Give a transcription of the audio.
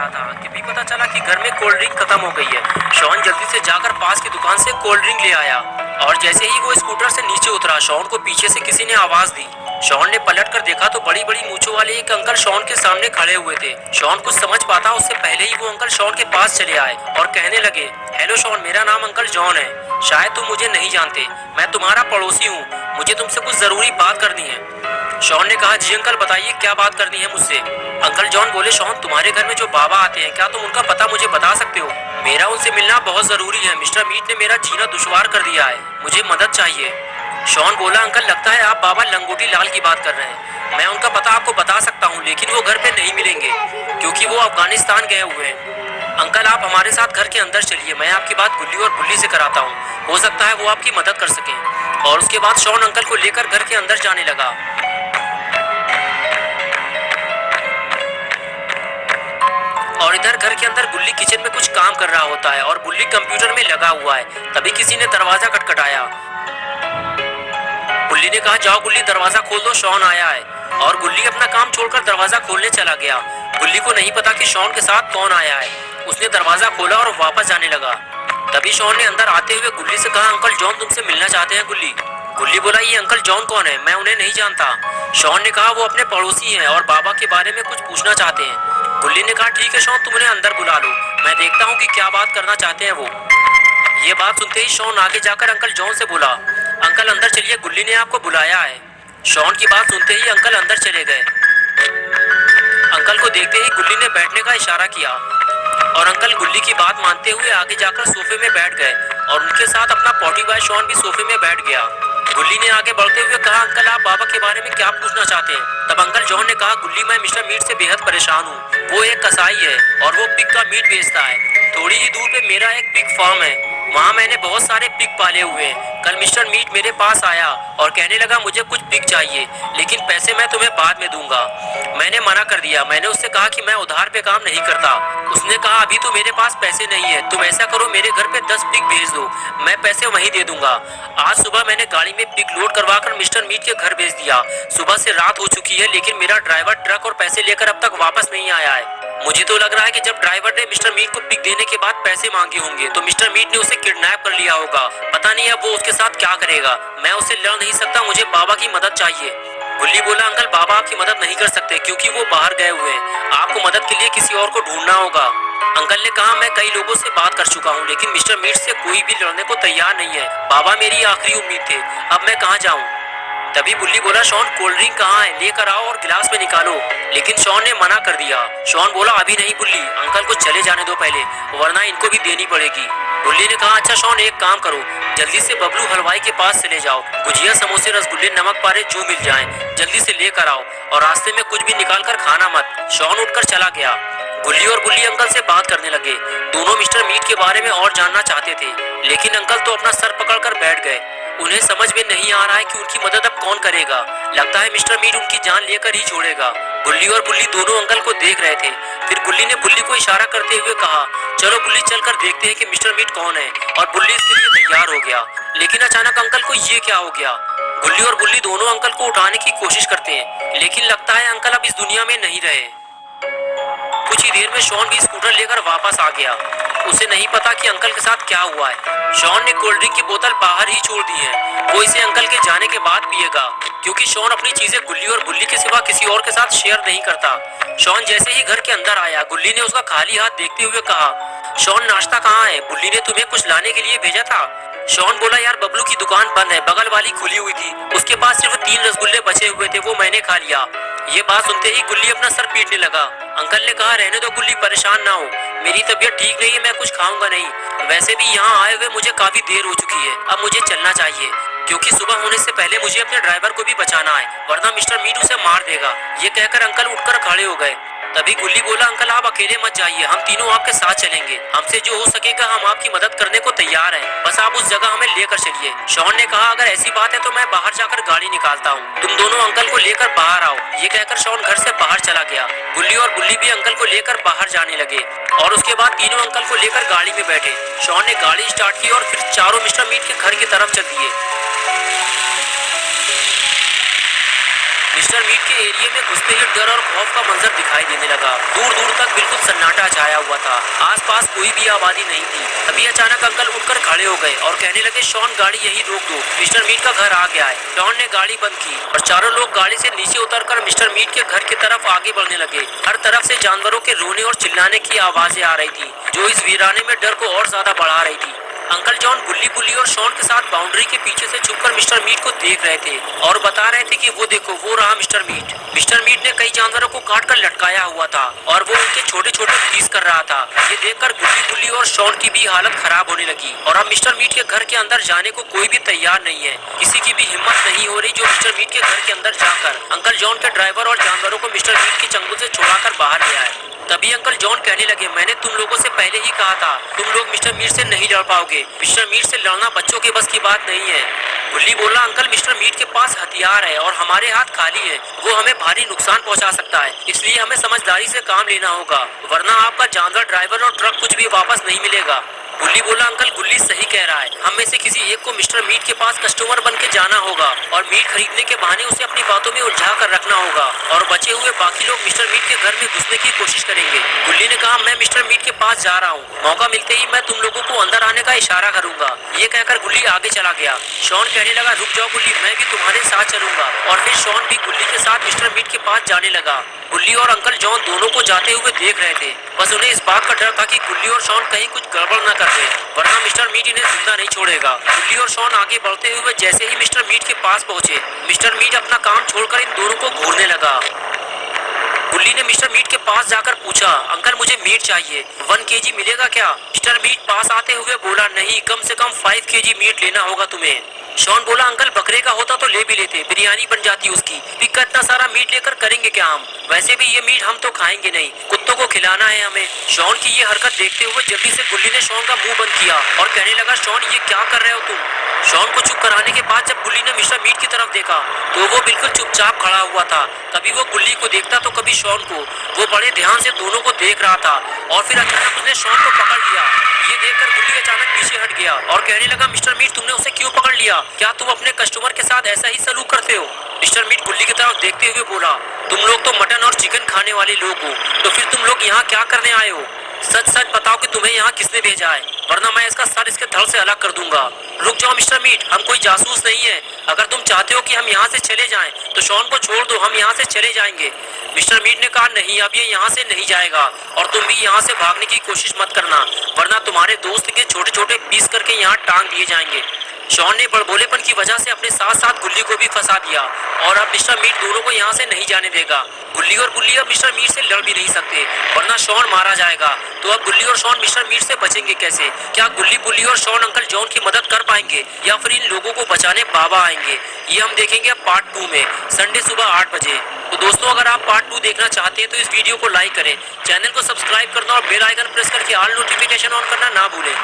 रहा था कि भी पता चला कि घर में कोल्ड ड्रिंक खत्म हो गई है। शॉन जल्दी से जाकर पास की दुकान से कोल्ड ड्रिंक ले आया और जैसे ही वो स्कूटर से नीचे उतरा, शॉन को पीछे से किसी ने आवाज दी। शॉन ने पलट कर देखा तो बड़ी बड़ी मूंछों वाले एक अंकल शॉन के सामने खड़े हुए थे। शॉन कुछ समझ पाता उससे पहले ही वो अंकल शॉन के पास चले आए और कहने लगे, हेलो शॉन, मेरा नाम अंकल जॉन है। शायद तुम मुझे नहीं जानते, मैं तुम्हारा पड़ोसी हूँ। मुझे तुमसे कुछ जरूरी बात करनी है। शॉन ने कहा, जी अंकल, बताइए क्या बात करनी है मुझसे। अंकल जॉन बोले, शॉन, तुम्हारे घर में जो बाबा आते हैं, क्या तुम उनका पता मुझे बता सकते हो? मेरा उनसे मिलना बहुत जरूरी है। मिस्टर मीट ने मेरा जीना दुश्वार कर दिया है, मुझे मदद चाहिए। शॉन बोला, अंकल, लगता है आप बाबा लंगोटी लाल की बात कर रहे हैं। मैं उनका पता आपको बता सकता हूँ, लेकिन वो घर पे नहीं मिलेंगे क्योंकि वो अफगानिस्तान गए हुए हैं। अंकल, आप हमारे साथ घर के अंदर चलिए, मैं आपकी बात गुल्ली और बुल्ली से कराता हूँ। हो सकता है वो आपकी मदद कर सकें। और उसके बाद शॉन अंकल को लेकर घर के अंदर जाने लगा। और इधर घर के अंदर गुल्ली किचन में कुछ काम कर रहा होता है और बुल्ली कंप्यूटर में लगा हुआ है। तभी किसी ने दरवाजा खटखटाया। गुल्ली ने कहा, जाओ गुल्ली, दरवाजा खोल दो, शॉन आया है। और गुल्ली अपना काम छोड़कर दरवाजा खोलने चला गया। गुल्ली को नहीं पता कि शॉन के साथ कौन आया है। उसने दरवाजा खोला और वापस जाने लगा। तभी शॉन ने अंदर आते हुए गुल्ली से कहा, अंकल जॉन तुमसे मिलना चाहते हैं। गुल्ली बोला, ये अंकल जॉन कौन है? मैं उन्हें नहीं जानता। शॉन ने कहा, वो अपने पड़ोसी हैं और बाबा के बारे में कुछ पूछना चाहते हैं। गुल्ली ने कहा, ठीक है शॉन, तुम उन्हें अंदर बुला लो, मैं देखता हूँ कि क्या बात करना चाहते हैं वो। ये बात सुनते ही शॉन आगे जाकर अंकल जॉन से बोला, अंकल अंदर चलिए, गुल्ली ने आपको बुलाया है। शॉन की बात सुनते ही अंकल अंदर चले गए। अंकल को देखते ही गुल्ली ने बैठने का इशारा किया और अंकल गुल्ली की बात मानते हुए आगे जाकर सोफे में बैठ गए और उनके साथ अपना पॉटी बॉय शॉन भी सोफे में बैठ गया। गुल्ली ने आगे बढ़ते हुए कहा, अंकल आप बाबा के बारे में क्या पूछना चाहते हैं? तब अंकल जॉन ने कहा, गुल्ली, मैं मिस्टर मीट से बेहद परेशान हूँ। वो एक कसाई है और वो पिग का मीट बेचता है। थोड़ी ही दूर पे मेरा एक पिग फार्म है, वहाँ मैंने बहुत सारे पिग पाले हुए हैं। कल मिस्टर मीट मेरे पास आया और कहने लगा, मुझे कुछ पिग चाहिए, लेकिन पैसे मैं तुम्हें बाद में दूंगा। मैंने मना कर दिया। मैंने उससे कहा कि मैं उधार पे काम नहीं करता। उसने कहा, अभी तो मेरे पास पैसे नहीं है, तुम ऐसा करो, मेरे घर पे 10 पिग भेज दो, मैं पैसे वहीं दे दूंगा। आज सुबह मैंने गाड़ी में पिग लोड करवा कर मिस्टर मीट के घर भेज दिया। सुबह से रात हो चुकी है, लेकिन मेरा ड्राइवर ट्रक और पैसे लेकर अब तक वापस नहीं आया है। मुझे तो लग रहा है कि जब ड्राइवर ने मिस्टर मीट को पिक देने के बाद पैसे मांगे होंगे तो मिस्टर मीट ने उसे किडनैप कर लिया होगा। पता नहीं अब वो उसके साथ क्या करेगा। मैं उससे लड़ नहीं सकता, मुझे बाबा की मदद चाहिए। गुल्ली बोला, अंकल बाबा आपकी मदद नहीं कर सकते क्योंकि वो बाहर गए हुए हैं। आपको मदद के लिए किसी और को ढूंढना होगा। अंकल ने कहा, मैं कई लोगों से बात कर चुका हूँ, लेकिन मिस्टर मीट से कोई भी लड़ने को तैयार नहीं है। बाबा मेरी आखिरी उम्मीद थे, अब मैं कहाँ जाऊँ? तभी बुल्ली बोला, शॉन कोल्ड ड्रिंक कहाँ है, लेकर आओ और गिलास में निकालो। लेकिन शॉन ने मना कर दिया। शॉन बोला, अभी नहीं बुल्ली, अंकल को चले जाने दो पहले, वरना इनको भी देनी पड़ेगी। बुल्ली ने कहा, अच्छा शॉन, एक काम करो, जल्दी से बबलू हलवाई के पास चले जाओ, गुजिया, समोसे, रसगुल्ले, नमक पारे जो मिल जाए जल्दी से लेकर आओ और रास्ते में कुछ भी निकाल कर खाना मत। शॉन उठकर चला गया। गुल्ली और बुल्ली अंकल से बात करने लगे। दोनों मिस्टर मीट के बारे में और जानना चाहते थे, लेकिन अंकल तो अपना सर पकड़कर बैठ गए। उन्हें समझ में नहीं आ रहा है कि उनकी मदद अब कौन करेगा। लगता है मिस्टर मीट उनकी जान लेकर ही छोड़ेगा। गुल्ली और बुल्ली दोनों अंकल को देख रहे थे। फिर गुल्ली ने बुल्ली को इशारा करते हुए कहा, चलो बुल्ली, चलकर देखते हैं कि मिस्टर मीट कौन है। और बुल्ली इसके लिए तैयार हो गया। लेकिन अचानक अंकल को ये क्या हो गया? गुल्ली और बुल्ली दोनों अंकल को उठाने की कोशिश करते हैं, लेकिन लगता है अंकल अब इस दुनिया में नहीं रहे। कुछ ही देर में शॉन भी स्कूटर लेकर वापस आ गया। उसे नहीं पता कि अंकल के साथ क्या हुआ है। शॉन ने कोल्ड ड्रिंक की बोतल बाहर ही छोड़ दी है। वो इसे अंकल के जाने के बाद पिएगा, क्योंकि शॉन अपनी चीजें गुल्ली और बुल्ली के सिवा किसी और के साथ शेयर नहीं करता। शॉन जैसे ही घर के अंदर आया, गुल्ली ने उसका खाली हाथ देखते हुए कहा, शॉन नाश्ता कहाँ है? बुल्ली ने तुम्हें कुछ लाने के लिए भेजा था। शॉन बोला, यार बबलू की दुकान बंद है, बगल वाली खुली हुई थी, उसके पास सिर्फ 3 रसगुल्ले बचे हुए थे, वो मैंने खा लिया। ये बात सुनते ही गुल्ली अपना सर पीटने लगा। अंकल ने कहा, रहने दो गुल्ली, परेशान ना हो, मेरी तबीयत ठीक नहीं है, मैं कुछ खाऊंगा नहीं। वैसे भी यहाँ आए हुए मुझे काफी देर हो चुकी है, अब मुझे चलना चाहिए, क्योंकि सुबह होने से पहले मुझे अपने ड्राइवर को भी बचाना है, वरना मिस्टर मीट उसे मार देगा। ये कहकर अंकल उठकर खड़े हो गए। तभी गुल्ली बोला, अंकल आप अकेले मत जाइए, हम तीनों आपके साथ चलेंगे, हमसे जो हो सकेगा हम आपकी मदद करने को तैयार हैं, बस आप उस जगह हमें लेकर चलिए। शॉन ने कहा, अगर ऐसी बात है तो मैं बाहर जाकर गाड़ी निकालता हूँ, तुम दोनों अंकल को लेकर बाहर आओ। ये कहकर शॉन घर से बाहर चला गया। गुल्ली और बुल्ली भी अंकल को लेकर बाहर जाने लगे और उसके बाद तीनों अंकल को लेकर गाड़ी में बैठे। शॉन ने गाड़ी स्टार्ट की और फिर चारों मिस्टर मीट के घर की तरफ चल दिए। मिस्टर मीट के एरिया में घुसते ही डर और खौफ का मंजर दिखाई देने लगा। दूर दूर तक बिल्कुल सन्नाटा सन्नाटा छाया हुआ था। आसपास कोई भी आबादी नहीं थी। तभी अचानक अंकल उठकर खड़े हो गए और कहने लगे, शॉन गाड़ी यही रोक दो, मिस्टर मीट का घर आ गया है। शॉन ने गाड़ी बंद की और चारों लोग गाड़ी से नीचे उतरकर मिस्टर मीट के घर की तरफ आगे बढ़ने लगे। हर तरफ से जानवरों के रोने और चिल्लाने की आवाजें आ रही थी, जो इस वीराने में डर को और ज्यादा बढ़ा रही थी। अंकल जॉन गुल्ली बुल्ली और शॉन के साथ बाउंड्री के पीछे से छुपकर मिस्टर मीट को देख रहे थे और बता रहे थे कि वो देखो, वो रहा मिस्टर मीट। मिस्टर मीट ने कई जानवरों को काट कर लटकाया हुआ था और वो उनके छोटे छोटे पीस कर रहा था। ये देखकर गुल्ली बुल्ली और शॉन की भी हालत खराब होने लगी और अब मिस्टर मीट के घर के अंदर जाने को कोई भी तैयार नहीं है। किसी की भी हिम्मत नहीं हो रही जो मिस्टर मीट के घर के अंदर जाकर अंकल जॉन के ड्राइवर और जानवरों को मिस्टर मीट के चंगुल से छुड़ाकर बाहर ले आए। तभी अंकल जॉन कहने लगे, मैंने तुम लोगों से पहले ही कहा था, तुम लोग मिस्टर मीट से नहीं लड़ पाओगे। मिस्टर मीट से लड़ना बच्चों के बस की बात नहीं है। गुल्ली बोला, अंकल मिस्टर मीट के पास हथियार है और हमारे हाथ खाली है। वो हमें भारी नुकसान पहुंचा सकता है, इसलिए हमें समझदारी से काम लेना होगा, वरना आपका जानवर, ड्राइवर और ट्रक कुछ भी वापस नहीं मिलेगा। गुल्ली बोला, अंकल गुल्ली सही कह रहा है, हम में से किसी एक को मिस्टर मीट के पास कस्टमर बन के जाना होगा और मीट खरीदने के बहाने उसे अपनी बातों में उलझा कर रखना होगा और बचे हुए बाकी लोग मिस्टर मीट के घर में घुसने की कोशिश करेंगे। गुल्ली ने कहा, मैं मिस्टर मीट के पास जा रहा हूँ, मौका मिलते ही मैं तुम लोगों को अंदर आने का इशारा करूंगा। ये कहकर गुल्ली आगे चला गया। शॉन कहने लगा, रुक जाओ गुल्ली, मैं भी तुम्हारे साथ चलूंगा। और फिर शॉन भी गुल्ली के साथ मिस्टर मीट के पास जाने लगा। गुल्ली और अंकल जॉन दोनों को जाते हुए देख रहे थे, बस उन्हें इस बात का डर था कि गुल्ली और शॉन कहीं कुछ गड़बड़ न कर दे, वरना मिस्टर मीट इन्हें जिंदा नहीं छोड़ेगा। गुल्ली और शॉन आगे बढ़ते हुए जैसे ही मिस्टर मीट के पास पहुंचे, मिस्टर मीट अपना काम छोड़कर इन दोनों को घूरने लगा। गुल्ली ने मिस्टर मीट के पास जाकर पूछा, अंकल मुझे मीट चाहिए, 1 केजी मिलेगा क्या? मिस्टर मीट पास आते हुए बोला, नहीं, कम से कम 5 केजी मीट लेना होगा तुम्हें। शॉन बोला, अंकल बकरे का होता तो ले भी लेते, बिरयानी बन जाती उसकी, पिक इतना सारा मीट लेकर करेंगे क्या हम? वैसे भी ये मीट हम तो खाएंगे नहीं, कुत्तों को खिलाना है हमें। शॉन की ये हरकत देखते हुए जल्दी से गुल्ली ने शॉन का मुंह बंद किया और कहने लगा, शॉन ये क्या कर रहे हो तुम? शॉन को चुप कराने के बाद जब गुल्ली ने मिस्टर मीट की तरफ देखा तो वो बिल्कुल चुपचाप खड़ा हुआ था। कभी वो गुल्ली को देखता तो कभी शॉन को। वो बड़े ध्यान से दोनों को देख रहा था और फिर अचानक उसने शॉन को पकड़ लिया। ये देखकर गुल्ली अचानक पीछे हट गया और कहने लगा, मिस्टर मीट तुमने उसे क्यों पकड़ लिया? क्या तुम अपने कस्टमर के साथ ऐसा ही सलूक करते हो? मिस्टर मीट गुल्ली की तरफ देखते हुए बोला, तुम लोग तो मटन और चिकन खाने वाले लोग हो, तो फिर तुम लोग यहाँ क्या करने आए हो? सच सच बताओ कि तुम्हें यहाँ किसने भेजा है, वरना मैं इसका सर इसके धड़ से अलग कर दूंगा। रुक जाओ मिस्टर मीट, हम कोई जासूस नहीं है। अगर तुम चाहते हो कि हम यहाँ से चले जाएं, तो शॉन को छोड़ दो, हम यहाँ से चले जाएंगे। मिस्टर मीट ने कहा, नहीं, अब ये यहाँ से नहीं जाएगा और तुम भी यहाँ से भागने की कोशिश मत करना, वरना तुम्हारे दोस्त के छोटे छोटे पीस करके यहाँ टांग दिए जाएंगे। शॉन ने बड़बोलेपन की वजह से अपने साथ साथ गुल्ली को भी फंसा दिया और अब मिस्टर मीट दोनों को यहाँ से नहीं जाने देगा। गुल्ली और गुल्ली अब मिस्टर मीट से लड़ भी नहीं सकते, वरना शॉन मारा जाएगा। तो अब गुल्ली और शॉन मिस्टर मीट से बचेंगे कैसे? क्या गुल्ली बुल्ली और शॉन अंकल जॉन की मदद कर पाएंगे या फिर इन लोगों को बचाने बाबा आएंगे? ये हम देखेंगे अब पार्ट 2 में, संडे सुबह 8 बजे। तो दोस्तों, अगर आप पार्ट 2 देखना चाहते हैं तो इस वीडियो को लाइक करें, चैनल को सब्सक्राइब करना और बेल आइकन प्रेस करके ऑल नोटिफिकेशन ऑन करना ना भूलें।